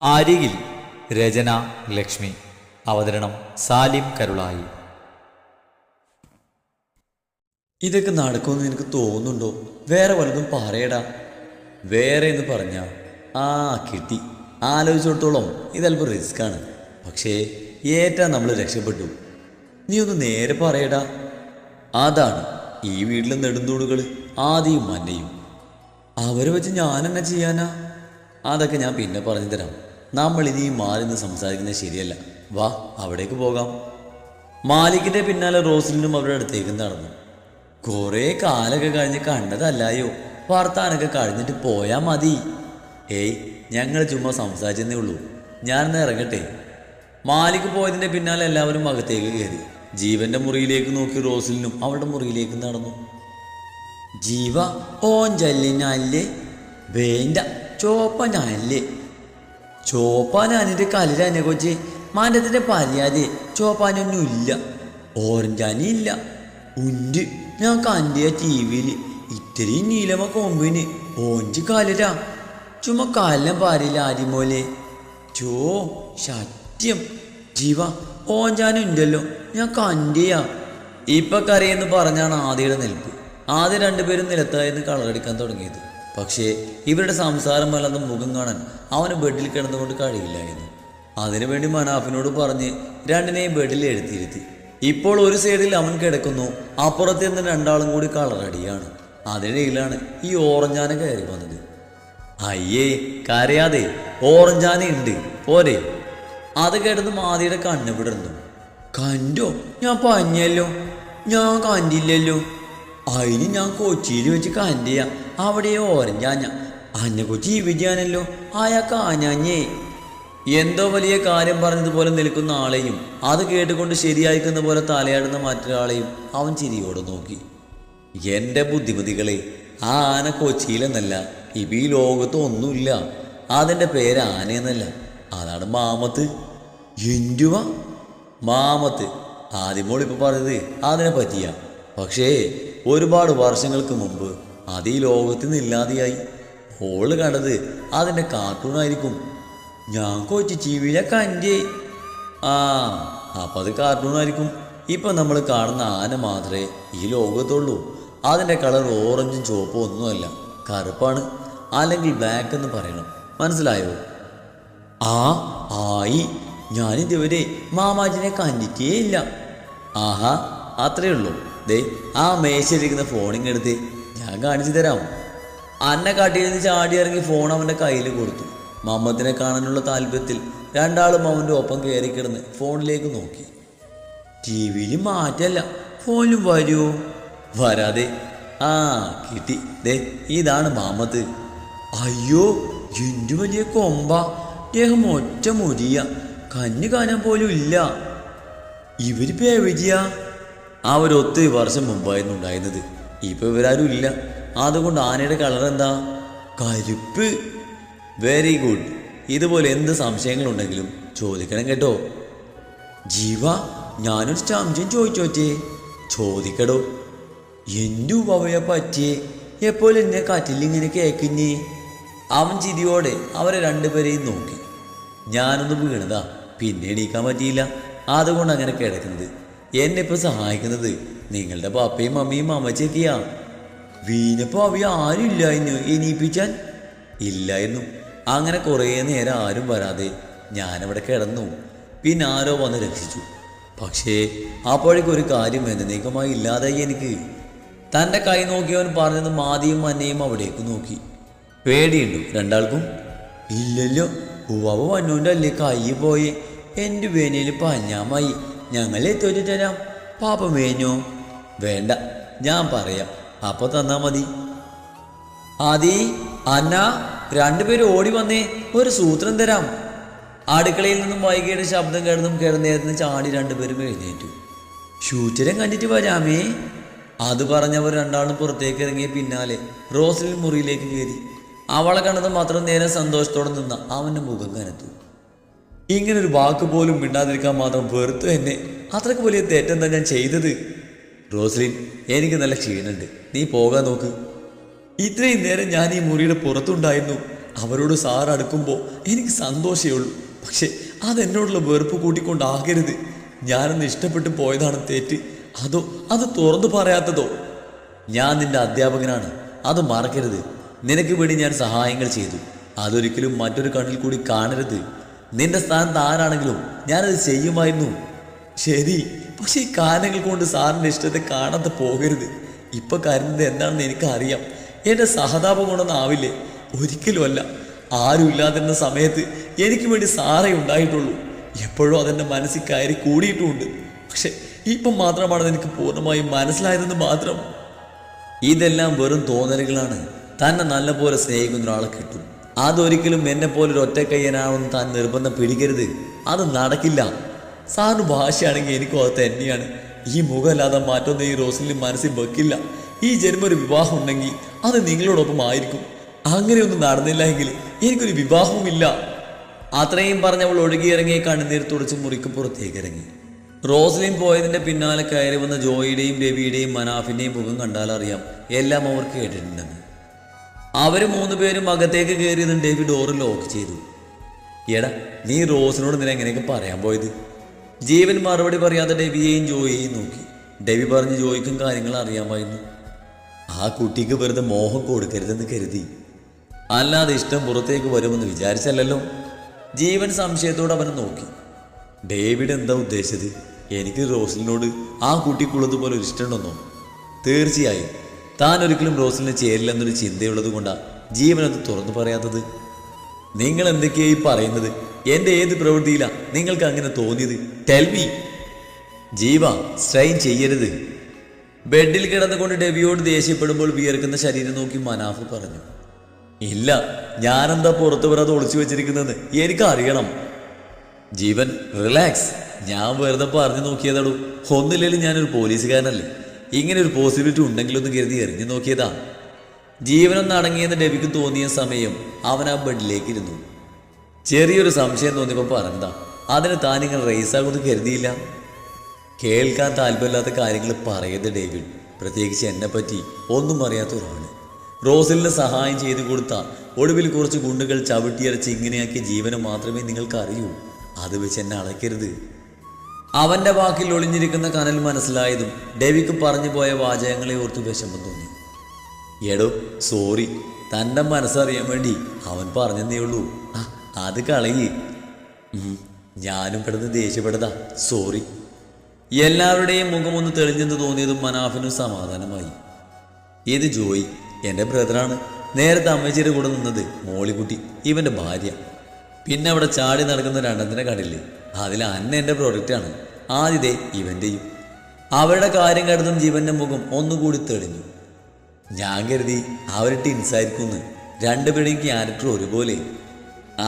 അരികിൽ. രചന ലക്ഷ്മി. അവതരണം സാലിം കരുളായി. ഇതൊക്കെ നടക്കുമെന്ന് നിനക്ക് തോന്നുന്നുണ്ടോ? വേറെ വല്ലതും പറയടാ. വേറെ എന്ന് പറഞ്ഞാ കിട്ടി. ആലോചിച്ചിടത്തോളം ഇതല്പം റിസ്ക്കാണ്. പക്ഷേ ഏറ്റാ നമ്മൾ രക്ഷപ്പെട്ടു. നീ ഒന്ന് നേരെ പറയടാ. അതാണ് ഈ വീട്ടിലെ നെടുന്തൂടുകൾ ആദിയും മന്നയും. അവരെ വെച്ച് ഞാൻ എന്നെ ചെയ്യാനാ? അതൊക്കെ ഞാൻ പിന്നെ പറഞ്ഞു തരാം. നമ്മൾ ഇനിയും മാറി നിന്ന് സംസാരിക്കുന്നത് ശരിയല്ല. വാ, അവിടേക്ക് പോകാം. മാലിക്കിൻ്റെ പിന്നാലെ റോസ്ലിനും അവരുടെ അടുത്തേക്ക് നടന്നു. കുറേ കാലമൊക്കെ കഴിഞ്ഞ് കണ്ടതല്ലായോ, വർത്താനൊക്കെ കഴിഞ്ഞിട്ട് പോയാൽ മതി. ഏയ്, ഞങ്ങൾ ചുമ്മാ സംസാരിച്ചെന്നേ ഉള്ളൂ. ഞാനെന്ന് ഇറങ്ങട്ടെ. മാലിക്ക് പോയതിൻ്റെ പിന്നാലെ എല്ലാവരും അകത്തേക്ക് കയറി. ജീവന്റെ മുറിയിലേക്ക് നോക്കി റോസ്ലിനും അവളുടെ മുറിയിലേക്ക് നടന്നു. ജീവ, ഓൻ ജല്ലിനല്ലേ? വേണ്ട, ചോപ്പനല്ലേ? ചോപ്പാനാനിൻ്റെ കല്ലിനെ കൊച്ച് മാനത്തിൻ്റെ പര്യാതെ ചോപ്പാനൊന്നും ഇല്ല. ഓറഞ്ചാനില്ല. ഉണ്ട്, ഞാൻ കണ്ടിയ ടി വിയിൽ ഇത്രയും നീലമ കൊമ്പിന് ഓഞ്ച് കലരാ. ചുമ്മാ കല്ലം പാരില്ല ആദ്യമോലെ. ചോ സത്യം ജീവ, ഓഞ്ചാനുണ്ടല്ലോ, ഞാൻ കണ്ടിയാ. ഇപ്പൊ കരയെന്ന് പറഞ്ഞാണ് ആദിയുടെ നിൽപ്പ്. ആദ്യം രണ്ടുപേരും നിലത്തായിരുന്നു കളറടിക്കാൻ തുടങ്ങിയത്. പക്ഷേ ഇവരുടെ സംസാരം വല്ലാതെ മുഖം കാണാൻ അവന് ബെഡിൽ കിടന്നുകൊണ്ട് കഴിയില്ലായിരുന്നു. അതിനുവേണ്ടി മനാഫിനോട് പറഞ്ഞ് രണ്ടിനെയും ബെഡിൽ എഴുത്തിയിരുത്തി. ഇപ്പോൾ ഒരു സൈഡിൽ അവൻ കിടക്കുന്നു, അപ്പുറത്ത് നിന്ന് രണ്ടാളും കൂടി കളറടിയാണ്. അതിനിടയിലാണ് ഈ ഓറഞ്ചാന കയറി വന്നത്. അയ്യേ, കരയാതെ, ഓറഞ്ചാന ഉണ്ട് പോരെ. അത് കേട്ടത് മാതിയുടെ കണ്ണ് വിടർന്നു. കണ്ടോ, ഞാൻ പറഞ്ഞല്ലോ, ഞാൻ കണ്ടില്ലല്ലോ. അതിന് ഞാൻ കൊച്ചിയിൽ വെച്ച് കണ്ടിയ അവിടെ ഓറഞ്ചാഞ്ഞ. അന്നെ കൊച്ചി വിജയാനല്ലോ, അയാൾക്ക് ആഞ്ഞാഞ്ഞേ. എന്തോ വലിയ കാര്യം പറഞ്ഞതുപോലെ നിൽക്കുന്ന ആളെയും അത് കേട്ടുകൊണ്ട് ശരിയായിക്കുന്ന പോലെ തലയാടുന്ന മറ്റൊരാളെയും അവൻ ചിരിയോടെ നോക്കി. എൻ്റെ ബുദ്ധിമതികളെ, ആ ആന കൊച്ചിയിലെന്നല്ല, ഇപ്പം ഈ ലോകത്ത് ഒന്നുമില്ല. അതിൻ്റെ പേര് ആനയെന്നല്ല, അതാണ് മാമത്ത്. എന്തുവ മാമത്ത്? ആദ്യമോൾ ഇപ്പോൾ പറഞ്ഞത് അതിനെ പറ്റിയ. പക്ഷേ ഒരുപാട് വർഷങ്ങൾക്ക് മുമ്പ് അത് ഈ ലോകത്ത് നിന്ന് ഇല്ലാതെയായി. ഓള് കണ്ടത് അതിൻ്റെ കാർട്ടൂണായിരിക്കും. ഞാൻ കൊച്ചി ടിവിയിലെ കണ്ടേ. അപ്പം അത് കാർട്ടൂണായിരിക്കും. ഇപ്പം നമ്മൾ കാണുന്ന ആന മാത്രമേ ഈ ലോകത്തുള്ളൂ. അതിൻ്റെ കളർ ഓറഞ്ചും ചുവപ്പും ഒന്നുമല്ല, കറുപ്പാണ്, അല്ലെങ്കിൽ ബ്ലാക്ക് എന്ന് പറയണം. മനസ്സിലായോ? ആയി. ഞാനിതുവരെ മാമാജിനെ കണ്ടിട്ടേ ഇല്ല. ആഹാ, അത്രയേ ഉള്ളൂ. ദേ, ആ മേശയിരിക്കുന്ന ഫോണിങ്ങെടുത്ത് ഞാൻ കാണിച്ചു തരാം. അന്നെ കാട്ടിയിരുന്ന് ചാടി ഇറങ്ങി ഫോൺ അവൻ്റെ കയ്യിൽ കൊടുത്തു. മമ്മത്തിനെ കാണാനുള്ള താല്പര്യത്തിൽ രണ്ടാളും അവൻ്റെ ഒപ്പം കയറി കിടന്ന് ഫോണിലേക്ക് നോക്കി. ടി വിയിൽ മാറ്റല്ല, ഫോണിലും വരുമോ? വരാതെ. കിട്ടി. ദേ, ഇതാണ് മാമത്ത്. അയ്യോ, എന്തു വലിയ കൊമ്പ. ദേഹം ഒറ്റ മുരിയ, കഞ്ഞു കാണാൻ പോലും ഇല്ല. ഇവരിപ്പോ എവിടെയാ? അവരൊത്തിരി വർഷം മുമ്പായിരുന്നു ഉണ്ടായിരുന്നത്. ഇപ്പൊ ഇവരാരും ഇല്ല. അതുകൊണ്ട് ആനയുടെ കളർ എന്താ? കരുപ്പ്. Very good. ഇതുപോലെ എന്ത് സംശയങ്ങളുണ്ടെങ്കിലും ചോദിക്കണം കേട്ടോ. ജീവ, ഞാനൊരു സംശയം ചോദിച്ചോച്ചേ. ചോദിക്കടോ. എൻ്റെ ഉപവയെ പറ്റിയേ എപ്പോഴും എന്നെ കാറ്റിലിങ്ങനെ കേൾക്കുന്നേ. അവൻ ചിരിയോടെ അവരെ രണ്ടുപേരെയും നോക്കി. ഞാനൊന്ന് വീണതാ, പിന്നെ എണീക്കാൻ പറ്റിയില്ല. അതുകൊണ്ട് അങ്ങനെ കിടക്കുന്നത്. എന്നെ ഇപ്പോൾ സഹായിക്കുന്നത് നിങ്ങളുടെ പപ്പയും മമ്മിയും അമ്മച്ചൊക്കെയാ. വീണപ്പോൾ അവ ആരും ഇല്ലായിരുന്നു എണീപ്പിച്ചാൻ. ഇല്ലായിരുന്നു. അങ്ങനെ കുറേ നേരം ആരും വരാതെ ഞാനവിടെ കിടന്നു. പിന്നെ ആരോ വന്ന് രക്ഷിച്ചു. പക്ഷേ അപ്പോഴേക്കൊരു കാര്യം എന്നേക്കുമായി ഇല്ലാതായി എനിക്ക്. തൻ്റെ കൈ നോക്കിയവൻ പറഞ്ഞത് മാതിയും മന്നയും അവിടേക്ക് നോക്കി. പേടിയുണ്ടോ രണ്ടാൾക്കും? ഇല്ലല്ലോ, ഉവ്വ വന്നോൻ്റെ അല്ലേ കൈ പോയി. എൻ്റെ വേനയിൽ പഞ്ഞാമായി. ഞങ്ങളെ തൊരു തരാം. പാപ്പം വേഞ്ഞോ? വേണ്ട, ഞാൻ പറയാം, അപ്പോൾ തന്നാ മതി. ആദി, അന്ന, രണ്ടുപേരും ഓടി വന്നേ, ഒരു സൂത്രം തരാം. അടുക്കളയിൽ നിന്നും വൈകിയുടെ ശബ്ദം കേട്ടതും കിടന്നേരത്തിന് ചാടി രണ്ടുപേരും എഴുന്നേറ്റു. ശൂചരം കണ്ടിട്ട് വരാമേ. അത് പറഞ്ഞവർ രണ്ടാളും പുറത്തേക്ക് ഇറങ്ങിയ പിന്നാലെ റോസ്ലിൻ മുറിയിലേക്ക് കയറി. അവളെ കണ്ടത് മാത്രം നേരം സന്തോഷത്തോടെ നിന്ന അവൻ്റെ മുഖം കനത്തു. ഇങ്ങനൊരു വാക്ക് പോലും മിണ്ടാതിരിക്കാൻ മാത്രം വെറുത്തു എന്നെ. അത്രയ്ക്ക് വലിയ തെറ്റെന്താ ഞാൻ ചെയ്തത്? റോസ്ലിൻ, എനിക്ക് നല്ല ക്ഷീണുണ്ട്, നീ പോകാൻ നോക്ക്. ഇത്രയും നേരം ഞാൻ ഈ മുറിയുടെ പുറത്തുണ്ടായിരുന്നു. അവരോട് സാർ അടുക്കുമ്പോൾ എനിക്ക് സന്തോഷമേ ഉള്ളൂ. പക്ഷെ അതെന്നോടുള്ള വെറുപ്പ് കൂട്ടിക്കൊണ്ടാകരുത്. ഞാനൊന്ന് ഇഷ്ടപ്പെട്ടു പോയതാണ് തെറ്റ്. അതോ അത് തുറന്നു പറയാത്തതോ? ഞാൻ നിന്റെ അധ്യാപകനാണ്, അത് മറക്കരുത്. നിനക്ക് വേണ്ടി ഞാൻ സഹായങ്ങൾ ചെയ്തു. അതൊരിക്കലും മറ്റൊരു കണ്ണിൽ കൂടി കാണരുത്. നിന്റെ സ്ഥാനത്ത് ആരാണെങ്കിലും ഞാനത് ചെയ്യുമായിരുന്നു. ശരി, പക്ഷെ ഈ കാരണങ്ങൾ കൊണ്ട് സാറിൻ്റെ ഇഷ്ടത്തെ കാണാതെ പോകരുത്. ഇപ്പൊ കരുതുന്നത് എന്താണെന്ന് എനിക്കറിയാം. എൻ്റെ സഹതാപം കൊണ്ടൊന്നും ആവില്ലേ? ഒരിക്കലും അല്ല. ആരുമില്ലാതിരുന്ന സമയത്ത് എനിക്ക് വേണ്ടി സാറേ ഉണ്ടായിട്ടുള്ളൂ. എപ്പോഴും അതെൻ്റെ മനസ്സിൽ കയറി കൂടിയിട്ടുമുണ്ട്. പക്ഷെ ഇപ്പം മാത്രമാണ് എനിക്ക് പൂർണ്ണമായും മനസ്സിലായതെന്ന് മാത്രം. ഇതെല്ലാം വെറും തോന്നലുകളാണ്. തന്നെ നല്ലപോലെ സ്നേഹിക്കുന്ന ഒരാളെ കിട്ടും. അതൊരിക്കലും എന്നെ പോലൊരു ഒറ്റക്കയ്യനാണെന്ന് താൻ നിർബന്ധം പിടിക്കരുത്. അത് നടക്കില്ല. സാറിന് ഭാഷയാണെങ്കിൽ എനിക്കും അത് തന്നെയാണ്. ഈ മുഖമല്ലാതെ മാറ്റൊന്നും ഈ റോസിലിന് മനസ്സിൽ വെക്കില്ല. ഈ ജന്മ ഒരു വിവാഹം ഉണ്ടെങ്കിൽ അത് നിങ്ങളോടൊപ്പം ആയിരിക്കും. അങ്ങനെയൊന്നും നടന്നില്ല എങ്കിൽ എനിക്കൊരു വിവാഹവുമില്ല. അത്രയും പറഞ്ഞവൾ ഒഴുകിയിറങ്ങിയ കണ്ണുനീർ തുടച്ച് മുറിക്ക് പുറത്തേക്ക് ഇറങ്ങി. റോസ്ലിൻ പോയതിൻ്റെ പിന്നാലെ കയറി വന്ന ജോയിയുടെയും രവിയുടെയും മനാഫിൻ്റെയും മുഖം കണ്ടാലറിയാം എല്ലാം അവർ കേട്ടിട്ടുണ്ടെന്ന്. അവർ 3 പേരും അകത്തേക്ക് കയറിയതും ഡേവി ഡോറ് ലോക്ക് ചെയ്തു. എടാ, നീ റോസിനോട് നിന്നെ എങ്ങനെയൊക്കെ പറയാൻ പോയത്? ജീവൻ മറുപടി പറയാതെ ഡെവിയെയും ജോയിയെയും നോക്കി. ഡെവി പറഞ്ഞ് ജോയിക്കും കാര്യങ്ങൾ അറിയാമായിരുന്നു. ആ കുട്ടിക്ക് വെറുതെ മോഹം കൊടുക്കരുതെന്ന് കരുതി, അല്ലാതെ ഇഷ്ടം പുറത്തേക്ക് വരുമെന്ന് വിചാരിച്ചല്ലോ. ജീവൻ സംശയത്തോടെ അവനെ നോക്കി. ഡേവിഡ് എന്താ ഉദ്ദേശിച്ചത്? എനിക്ക് റോസ്ലിനോട് ആ കുട്ടിക്കുള്ളതുപോലെ ഒരു ഇഷ്ടമുണ്ടെന്നോ? തീർച്ചയായും താൻ ഒരിക്കലും റോസ്ലിന് ചേരില്ലെന്നൊരു ചിന്തയുള്ളത് കൊണ്ടാണ് ജീവനത് തുറന്നു പറയാത്തത്. നിങ്ങൾ എന്തൊക്കെയായി പറയുന്നത്? എൻ്റെ ഏത് പ്രവൃത്തിയിലാണ് നിങ്ങൾക്ക് അങ്ങനെ തോന്നിയത്? Tell me. ജീവ, സ്ട്രെയിൻ ചെയ്യരുത്. ബെഡിൽ കിടന്നുകൊണ്ട് ഡെവിയോട് ദേഷ്യപ്പെടുമ്പോൾ വിയർക്കുന്ന ശരീരം നോക്കി മനാഫ് പറഞ്ഞു. ഇല്ല, ഞാനെന്താ പുറത്ത് വരാതെ ഒളിച്ചു വെച്ചിരിക്കുന്നതെന്ന് എനിക്കറിയണം. ജീവൻ, റിലാക്സ്. ഞാൻ വെറുതെ പറഞ്ഞു നോക്കിയതാടൂ. ഒന്നില്ലെങ്കിലും ഞാനൊരു പോലീസുകാരനല്ലേ. ഇങ്ങനെ ഒരു പോസിബിലിറ്റി ഉണ്ടെങ്കിലൊന്ന് കരുതി എറിഞ്ഞു നോക്കിയതാ. ജീവനൊന്ന് അടങ്ങിയെന്ന് ഡെവിക്ക് തോന്നിയ സമയം അവൻ ആ ബെഡിലേക്ക് ഇരുന്നു. ചെറിയൊരു സംശയം തോന്നിയപ്പോൾ പറഞ്ഞതാ. അതിന് താനിങ്ങനെ റേസാകുമെന്ന് കരുതിയില്ല. കേൾക്കാൻ താല്പര്യമില്ലാത്ത കാര്യങ്ങൾ പറയരുത് ഡേവിഡ്. പ്രത്യേകിച്ച് എന്നെപ്പറ്റി ഒന്നും അറിയാത്ത ഒരാൾ. റോസലിന് സഹായം ചെയ്തു കൊടുത്ത ഒടുവിൽ കുറച്ച് ഗുണ്ടുകൾ ചവിട്ടിയരച്ച് ഇങ്ങനെയാക്കിയ ജീവനെ മാത്രമേ നിങ്ങൾക്ക് അറിയൂ. അത് വെച്ച് എന്നെ അളയ്ക്കരുത്. അവൻ്റെ വാക്കിൽ ഒളിഞ്ഞിരിക്കുന്ന കനൽ മനസ്സിലായതും ഡെവിക്ക് പറഞ്ഞു പോയ വാചകങ്ങളെ ഓർത്ത് വിഷമം തോന്നി. എടോ, സോറി. തൻ്റെ മനസ്സറിയാൻ വേണ്ടി അവൻ പറഞ്ഞതേ ഉള്ളൂ. അത് കളയി. ഞാനും കിടന്ന് ദേഷ്യപ്പെടുതാ. സോറി. എല്ലാവരുടെയും മുഖമൊന്ന് തെളിഞ്ഞെന്ന് തോന്നിയതും മനാഫിനും സമാധാനമായി. ഇത് ജോയി, എൻ്റെ ബ്രദറാണ്. നേരത്തെ അമ്മച്ചിയുടെ കൂടെ നിന്നത് മോളിക്കുട്ടി, ഇവൻ്റെ ഭാര്യ. പിന്നെ അവിടെ ചാടി നടക്കുന്ന രണ്ടെണ്ണത്തിനെ കണ്ടില്ലേ? അതിൽ അന്ന എൻ്റെ പ്രൊഡക്റ്റാണ്. ആദ്യത്തെ ഇവൻ്റെയും. അവരുടെ കാര്യം കരുതും ജീവൻ്റെ മുഖം ഒന്നുകൂടി തെളിഞ്ഞു. ഞാൻ കരുതി അവർ ടിൻസായിരിക്കുമെന്ന്. രണ്ടുപേരുടെയും ക്യാരക്ടർ ഒരുപോലെ.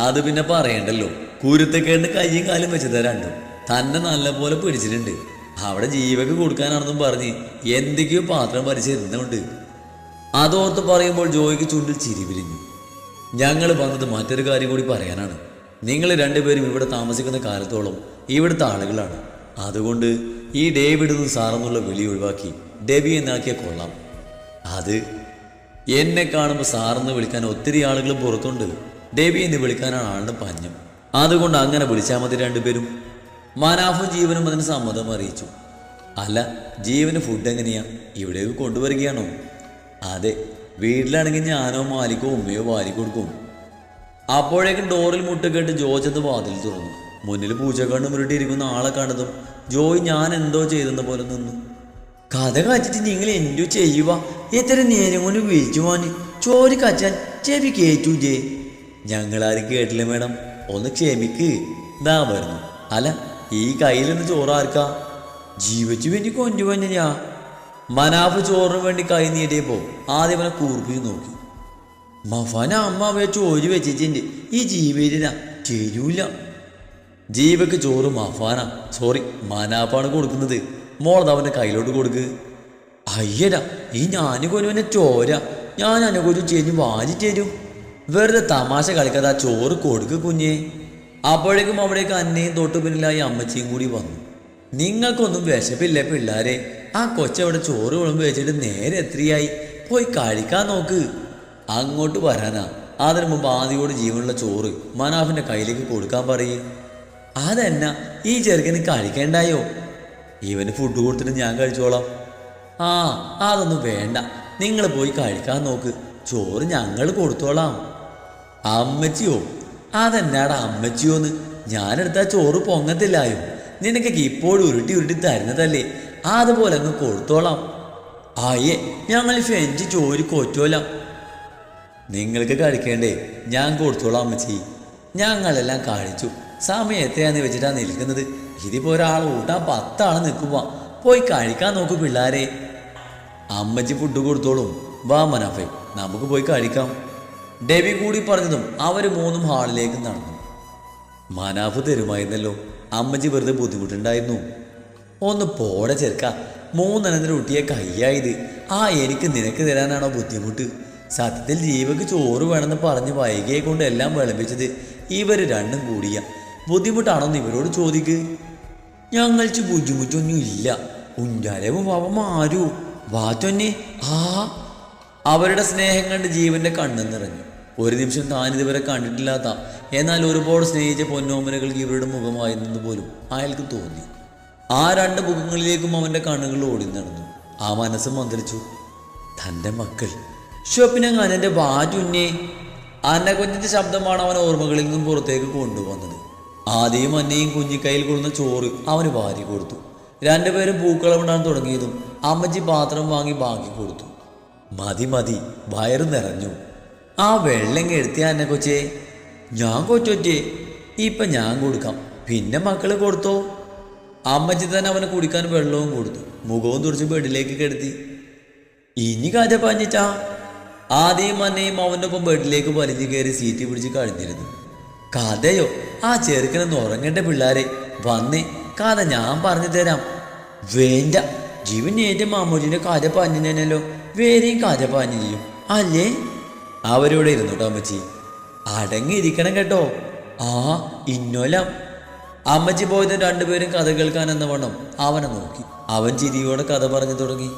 അത് പിന്നെ പറയണ്ടല്ലോ. കുരുത്തക്കേണ്ട് കയ്യും കാലും വെച്ചത് രണ്ടും തന്നെ നല്ലപോലെ പിടിച്ചിട്ടുണ്ട്. അവിടെ ജീവക്ക് കൊടുക്കാനാണെന്നും പറഞ്ഞ് എന്തൊക്കെയോ പാത്രം പരിച്ചിരുന്നുണ്ട്. അതോർത്ത് പറയുമ്പോൾ ജോയിക്ക് ചുണ്ടിൽ ചിരി വിരിഞ്ഞു. ഞങ്ങൾ വന്നത് മറ്റൊരു കാര്യം കൂടി പറയാനാണ്. നിങ്ങൾ രണ്ടുപേരും ഇവിടെ താമസിക്കുന്ന കാലത്തോളം ഇവിടുത്തെ ആളുകളാണ്. അതുകൊണ്ട് ഈ ഡേവിഡ് സാറെന്നുള്ള വിളി ഒഴിവാക്കി ഡെവി എന്നാക്കിയാൽ കൊള്ളാം. അത് എന്നെ കാണുമ്പോൾ സാറെന്ന് വിളിക്കാൻ ഒത്തിരി ആളുകൾ പുറത്തുണ്ട്. ഡെവി എന്ന് വിളിക്കാനാണ് ആളുടെ പഞ്ഞം. അതുകൊണ്ട് അങ്ങനെ വിളിച്ചാൽ മതി രണ്ടുപേരും. മനാഫും ജീവനും അതിന് സമ്മതം അറിയിച്ചു. അല്ല, ജീവന് ഫുഡ് എങ്ങനെയാ? ഇവിടേക്ക് കൊണ്ടുവരികയാണോ? അതെ, വീട്ടിലാണെങ്കിൽ ഞാനോ മാലിക്കോ ഉമ്മയോ വാരി കൊടുക്കും. അപ്പോഴേക്കും ഡോറിൽ മുട്ടുകെട്ട് ജോജ് എന്ന് വാതിൽ തുറന്നു. മുന്നിൽ പൂജക്കണ്ണ് മുരുട്ടിയിരിക്കുന്ന ആളെ കണ്ടതും ജോയ് ഞാൻ എന്തോ ചെയ്തെന്ന പോലെ നിന്നു. കഥ കാച്ചിട്ട് നിങ്ങൾ എന്തോ ചെയ്യുക? എത്ര നേരം കൊണ്ട് വിളിച്ചു പോവാൻ ചോരി കച്ചാൻ ചെവി കേറ്റൂജേ. ഞങ്ങളാരും കേട്ടില്ല മേഡം, ഒന്ന് ക്ഷമിക്ക്. ഇതാ പറഞ്ഞു. അല്ല, ഈ കയ്യിലൊന്ന് ചോറ് ആർക്കാ? ജീവച്ചു വേണ്ടി കൊണ്ടുപോഞ്ഞ ഞാൻ. മനാഫ് ചോറിന് വേണ്ടി കൈ നീട്ടിയപ്പോ ആദ്യം അവനെ കൂർപ്പിച്ച് നോക്കി. മഫാന അമ്മ അവയെ ചോര് വെച്ചിട്ടുണ്ട്. ഈ ജീവനാ ചേരൂല. ജീവക്ക് ചോറ് മഫാന, സോറി മനാഫാണ് കൊടുക്കുന്നത്. മോളത് അവൻ്റെ കയ്യിലോട്ട് കൊടുക്ക്. അയ്യടാ, ഈ ഞാൻ കൊരുവനെ ചോര ഞാൻ അനക്കൊരു ചേരി വാരി തരും. വെറുതെ തമാശ കളിക്കാതെ ആ ചോറ് കൊടുക്ക് കുഞ്ഞേ. അപ്പോഴേക്കും അവിടേക്ക് അന്നയും തൊട്ടു പിന്നിലായി അമ്മച്ചിയും കൂടി വന്നു. നിങ്ങൾക്കൊന്നും വിശപ്പില്ലേ പിള്ളാരെ? ആ കൊച്ചവിടെ ചോറ് വിളമ്പ് വെച്ചിട്ട് നേരെ എത്രയായി? പോയി കഴിക്കാൻ നോക്ക്. അങ്ങോട്ട് വരാനാ അതിനു മുമ്പ് ആദിയോട് ജീവനുള്ള ചോറ് മനാഫിൻ്റെ കയ്യിലേക്ക് കൊടുക്കാൻ പറയും. അതെന്നാ ഈ ചെറുക്കന് കഴിക്കണ്ടായോ? ഇവന് ഫുഡ് കൊടുത്തിട്ട് ഞാൻ കഴിച്ചോളാം. ആ അതൊന്നും വേണ്ട, നിങ്ങൾ പോയി കഴിക്കാൻ നോക്ക്, ചോറ് ഞങ്ങൾ കൊടുത്തോളാം. അമ്മച്ചിയോ? അതെന്നാടാ അമ്മച്ചിയോന്ന്? ഞാനെടുത്താ ചോറ് പൊങ്ങത്തില്ലായോ? നിനക്കൊക്കെ ഇപ്പോഴും ഉരുട്ടി ഉരുട്ടി തരുന്നതല്ലേ, അതുപോലെ അങ്ങ് കൊടുത്തോളാം. ആയേ ഞങ്ങൾ ഫെഞ്ച് ചോര് കൊറ്റോലാം. നിങ്ങൾക്ക് കഴിക്കേണ്ടേ, ഞാൻ കൊടുത്തോളാം അമ്മച്ചി. ഞങ്ങളെല്ലാം കഴിച്ചു, സമയം എത്രയാന്ന് വെച്ചിട്ടാണ് നിൽക്കുന്നത്. ഇതിപ്പോ ഒരാൾ ഊട്ടാൻ 10 ആൾ നിൽക്കുമ്പോ പോയി കഴിക്കാൻ നോക്കൂ പിള്ളാരെ. അമ്മച്ചി ഫുഡ് കൊടുത്തോളും, വാ മനാഫേ നമുക്ക് പോയി കഴിക്കാം. ഡെബി കൂടി പറഞ്ഞതും അവർ 3 ഹാളിലേക്ക് നടന്നു. മനാഫ് തരുമായിരുന്നല്ലോ, അമ്മച്ചി വെറുതെ ബുദ്ധിമുട്ടുണ്ടായിരുന്നു. ഒന്ന് പോടെ ചെറുക്ക, 3 അനന്തര കുട്ടിയെ കയ്യായത്. എനിക്ക് നിനക്ക് തരാനാണോ ബുദ്ധിമുട്ട്? സത്യത്തിൽ ജീവക്ക് ചോറ് വേണമെന്ന് പറഞ്ഞ് വൈകിയെ കൊണ്ട് എല്ലാം വിളമ്പിച്ചത് ഇവർ രണ്ടും കൂടിയ. ബുദ്ധിമുട്ടാണോന്ന് ഇവരോട് ചോദിക്ക്. ഞങ്ങൾക്ക് ബുദ്ധിമുട്ടൊന്നും ഇല്ല, ഉഞ്ചാലവും പാവം മാറൂ വാറ്റൊന്നെ. അവരുടെ സ്നേഹം കണ്ട് ജീവന്റെ കണ്ണു നിറഞ്ഞു. ഒരു നിമിഷം താനിതുവരെ കണ്ടിട്ടില്ലാത്ത എന്നാൽ ഒരുപാട് സ്നേഹിച്ച പൊന്നോമനകൾക്ക് ഇവരുടെ മുഖമായിരുന്നത് പോലും അയാൾക്ക് തോന്നി. ആ 2 മുഖങ്ങളിലേക്കും അവൻ്റെ കണ്ണുകൾ ഓടി നടന്നു. ആ മനസ്സ് മന്ത്രിച്ചു, തൻ്റെ മക്കൾ ഷോപ്പിനെങ്ങാനെൻ്റെ ബാറ്റുന്നേ. അന്നക്കുഞ്ഞിൻ്റെ ശബ്ദമാണ് അവൻ ഓർമ്മകളിൽ നിന്നും പുറത്തേക്ക് കൊണ്ടുവന്നത്. ആദ്യം അന്നയും കുഞ്ഞിക്കൈയിൽ കൊടുന്ന ചോറ് അവന് വാരി കൊടുത്തു. 2 പേരും പൂക്കളമിടാൻ തുടങ്ങിയതും അമ്മച്ചി പാത്രം വാങ്ങി ബാക്കി കൊടുത്തു. മതി മതി, വയറ് നിറഞ്ഞു. ആ വെള്ളം കെടുത്തിയ അന്നെ കൊച്ചേ. ഞാൻ കൊച്ചൊറ്റേ, ഇപ്പം ഞാൻ കൊടുക്കാം, പിന്നെ മക്കൾ കൊടുത്തോ. അമ്മച്ചി തന്നെ അവന് കുടിക്കാൻ വെള്ളവും കൊടുത്തു. മുഖവും തുറച്ച് ബെഡിലേക്ക് കിടത്തി. ഇനി കഥ പഞ്ഞിച്ചാ. ആദ്യം അന്നയും അവൻ്റെ ഒപ്പം ബെഡിലേക്ക് വലിഞ്ഞു കയറി സീറ്റ് പിടിച്ച് കഴിഞ്ഞിരുന്നു. കഥയോ? ആ ചെറുക്കനൊന്ന് ഉറങ്ങട്ടെ പിള്ളാരെ, വന്നേ കഥ ഞാൻ പറഞ്ഞു തരാം. വേണ്ട, ജീവൻ ഏറ്റവും മാമൂജിൻ്റെ കഥ പഞ്ഞിനല്ലോ, വേറെയും കഥ പഞ്ഞു ചെയ്യും അല്ലേ? അവരോടെ ഇരുന്നോട്ടോ അമ്മച്ചി. അടങ്ങിയിരിക്കണം കേട്ടോ. ഇന്നോലാം. അമ്മച്ചി പോയത് 2 പേരും കഥ കേൾക്കാൻ എന്ന വണ്ണം അവനെ നോക്കി. അവൻ ചിരിയോടെ കഥ പറഞ്ഞു തുടങ്ങി.